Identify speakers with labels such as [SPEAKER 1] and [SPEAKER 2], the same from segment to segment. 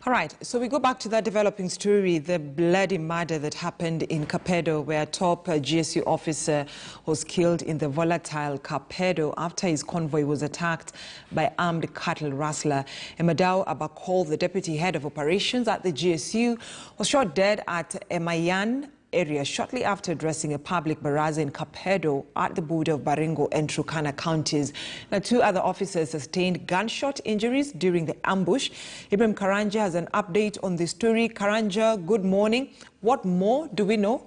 [SPEAKER 1] All right, so we go back to that developing story, the bloody murder that happened in Kapedo, where a top GSU officer was killed in the volatile Kapedo after his convoy was attacked by armed cattle rustler. Emadao Abakol, the deputy head of operations at the GSU, was shot dead at Emayan area shortly after addressing a public baraza in Kapedo at the border of Baringo and Turkana counties. Now, two other officers sustained gunshot injuries during the ambush. Ibrahim Karanja has an update on the story. Karanja, good morning. What more do we know?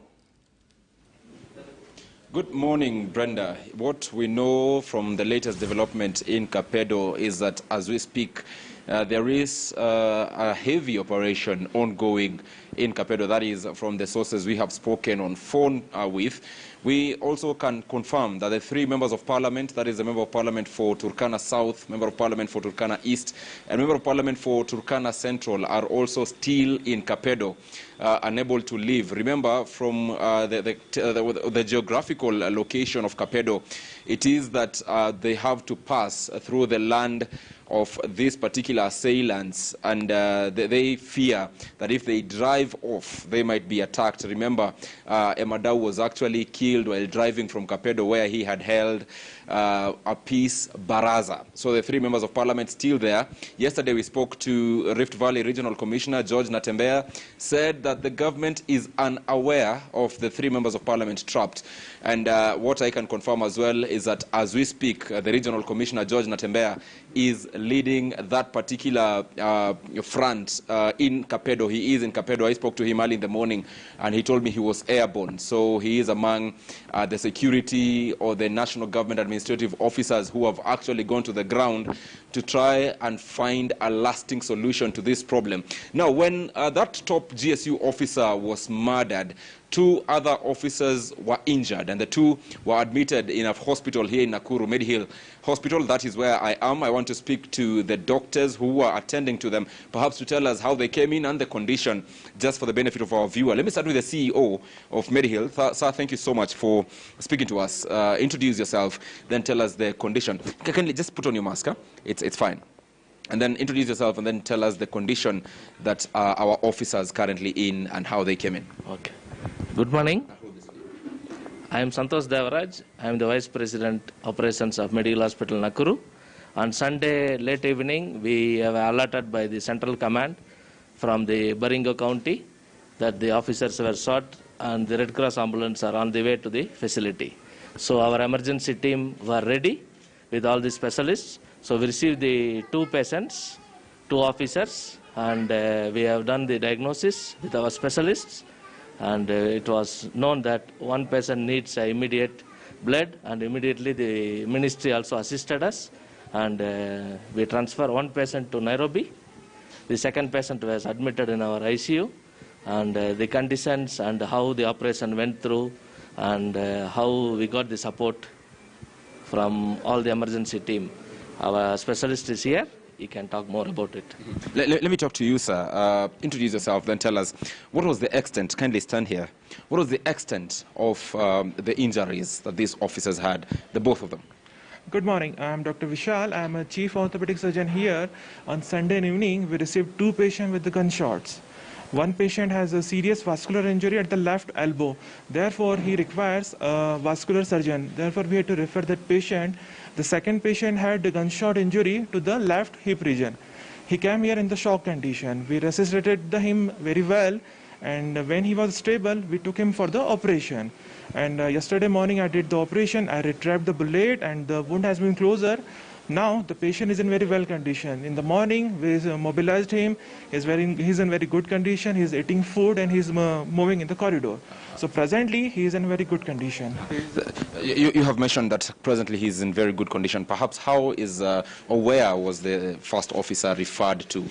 [SPEAKER 2] Good morning, Brenda. What we know from the latest development in Kapedo is that as we speak, there is a heavy operation ongoing in Kapedo. That is from the sources we have spoken on phone with. We also can confirm that the three members of parliament, that is the member of parliament for Turkana South, member of parliament for Turkana East, and member of parliament for Turkana Central are also still in Kapedo, unable to leave. Remember, from the geographical location of Kapedo, it is that they have to pass through the land of these particular assailants, and they fear that if they drive off, they might be attacked. Remember, Emadao was actually killed while driving from Kapedo, where he had held a peace baraza. So the three members of parliament still there. Yesterday we spoke to Rift Valley Regional Commissioner George Natembea, said that the government is unaware of the three members of parliament trapped. And what I can confirm as well is that as we speak, the Regional Commissioner George Natembea is leading that particular front in Kapedo. He is in Kapedo. I spoke to him early in the morning and he told me he was airborne. So he is among the security or the national government administrative officers who have actually gone to the ground to try and find a lasting solution to this problem. Now, when that top GSU officer was murdered, two other officers were injured, and the two were admitted in a hospital here in Nakuru, Medihill Hospital. That is where I am. I want to speak to the doctors who were attending to them, perhaps to tell us how they came in and the condition, just for the benefit of our viewer. Let me start with the CEO of Medihill. Sir, thank you so much for speaking to us. Introduce yourself, then tell us the condition. Can you just put on your mask? Huh? It's fine. And then introduce yourself and then tell us the condition that our officers currently in and how they came in.
[SPEAKER 3] Okay. Good morning. I am Santosh Devaraj. I am the Vice President Operations of Medical Hospital Nakuru. On Sunday late evening, we have alerted by the Central Command from the Baringo County that the officers were shot and the Red Cross ambulance are on the way to the facility. So our emergency team were ready with all the specialists. So we received the two patients, two officers, and we have done the diagnosis with our specialists. And it was known that one patient needs immediate blood, and immediately the ministry also assisted us, and we transfer one patient to Nairobi. The second patient was admitted in our ICU, and the conditions and how the operation went through and how we got the support from all the emergency team. Our specialist is here. He can talk more about it.
[SPEAKER 2] Let me talk to you, sir. Introduce yourself, then tell us what was the extent, kindly stand here, what was the extent of the injuries that these officers had, the both of them?
[SPEAKER 4] Good morning. I am Dr. Vishal. I am a chief orthopedic surgeon here. On Sunday evening, we received two patients with the gunshots. One patient has a serious vascular injury at the left elbow. Therefore, he requires a vascular surgeon. Therefore, we had to refer that patient. The second patient had a gunshot injury to the left hip region. He came here in the shock condition. We resuscitated him very well, and when he was stable, we took him for the operation. And yesterday morning, I did the operation. I retrieved the bullet, and the wound has been closer. Now the patient is in very well condition. In the morning, we mobilized him. He's in very good condition. He's eating food and he's moving in the corridor. So presently, he is in very good condition.
[SPEAKER 2] You have mentioned that presently he's in very good condition. Perhaps how is or where was the first officer referred to?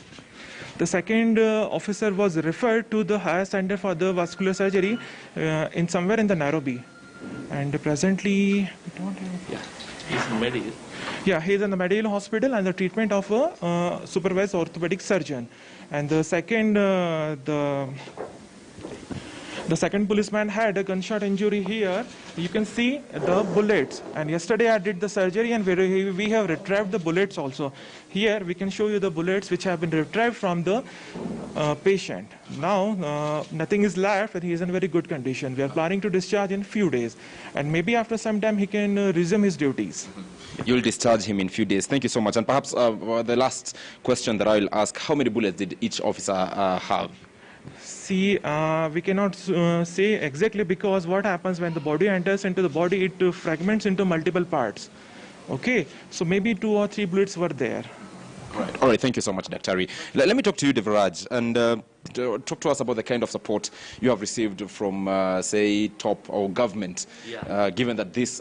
[SPEAKER 4] The second officer was referred to the higher center for the vascular surgery in somewhere in the Nairobi. And presently, we don't have...
[SPEAKER 3] Yeah, he's in Medihill.
[SPEAKER 4] Yeah, he is in the Medihill Hospital and the treatment of a supervised orthopedic surgeon. And the second, The second policeman had a gunshot injury here. You can see the bullets. And yesterday I did the surgery and we have retrieved the bullets also. Here we can show you the bullets which have been retrieved from the patient. Now nothing is left and he is in very good condition. We are planning to discharge in few days. And maybe after some time he can resume his duties.
[SPEAKER 2] You'll discharge him in a few days. Thank you so much. And perhaps the last question that I will ask, how many bullets did each officer have?
[SPEAKER 4] See, we cannot say exactly, because what happens when the body enters into the body, it fragments into multiple parts. Okay, so maybe 2 or 3 bullets were there.
[SPEAKER 2] Right. All right, thank you so much, Dr. Let me talk to you, Devaraj, and talk to us about the kind of support you have received from, say, top or government, given that these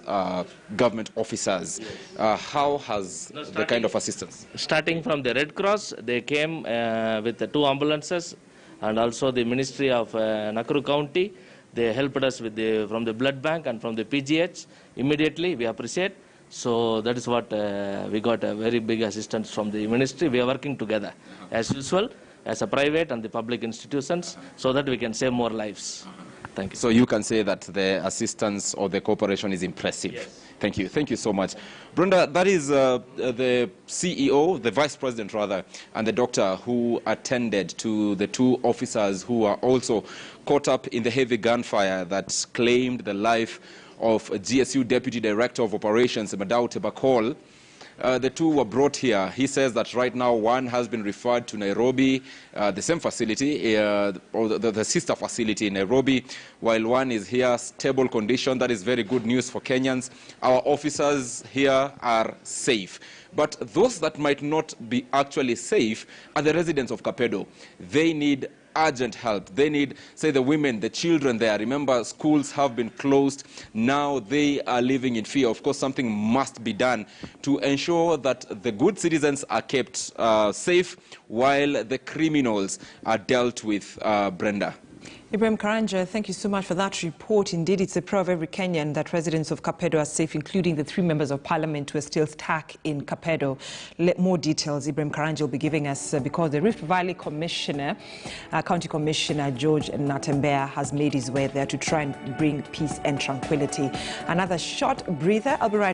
[SPEAKER 2] government officers. How has the kind of assistance?
[SPEAKER 3] Starting from the Red Cross, they came with the 2 ambulances, and also the Ministry of Nakuru County. They helped us with from the blood bank and from the PGH. Immediately, we appreciate. So that is what we got a very big assistance from the ministry. We are working together as usual as a private and the public institutions so that we can save more lives. Thank you.
[SPEAKER 2] So you can say that the assistance or the cooperation is impressive.
[SPEAKER 3] Yes.
[SPEAKER 2] Thank you. Thank you so much. Brenda, that is the CEO, the vice president rather, and the doctor who attended to the 2 officers who are also caught up in the heavy gunfire that claimed the life of GSU Deputy Director of Operations, Madao Tebakol. The 2 were brought here. He says that right now one has been referred to Nairobi, the same facility, or the sister facility in Nairobi, while one is here, stable condition. That is very good news for Kenyans. Our officers here are safe. But those that might not be actually safe are the residents of Kapedo. They need urgent help. They need, say, the women, the children there. Remember, schools have been closed. Now they are living in fear. Of course, something must be done to ensure that the good citizens are kept safe while the criminals are dealt with, Brenda.
[SPEAKER 1] Ibrahim Karanja, thank you so much for that report. Indeed, it's a prayer of every Kenyan that residents of Kapedo are safe, including the 3 members of parliament who are still stuck in Kapedo. More details Ibrahim Karanja will be giving us because the Rift Valley Commissioner, County Commissioner George Natembea, has made his way there to try and bring peace and tranquility. Another short breather. I'll be right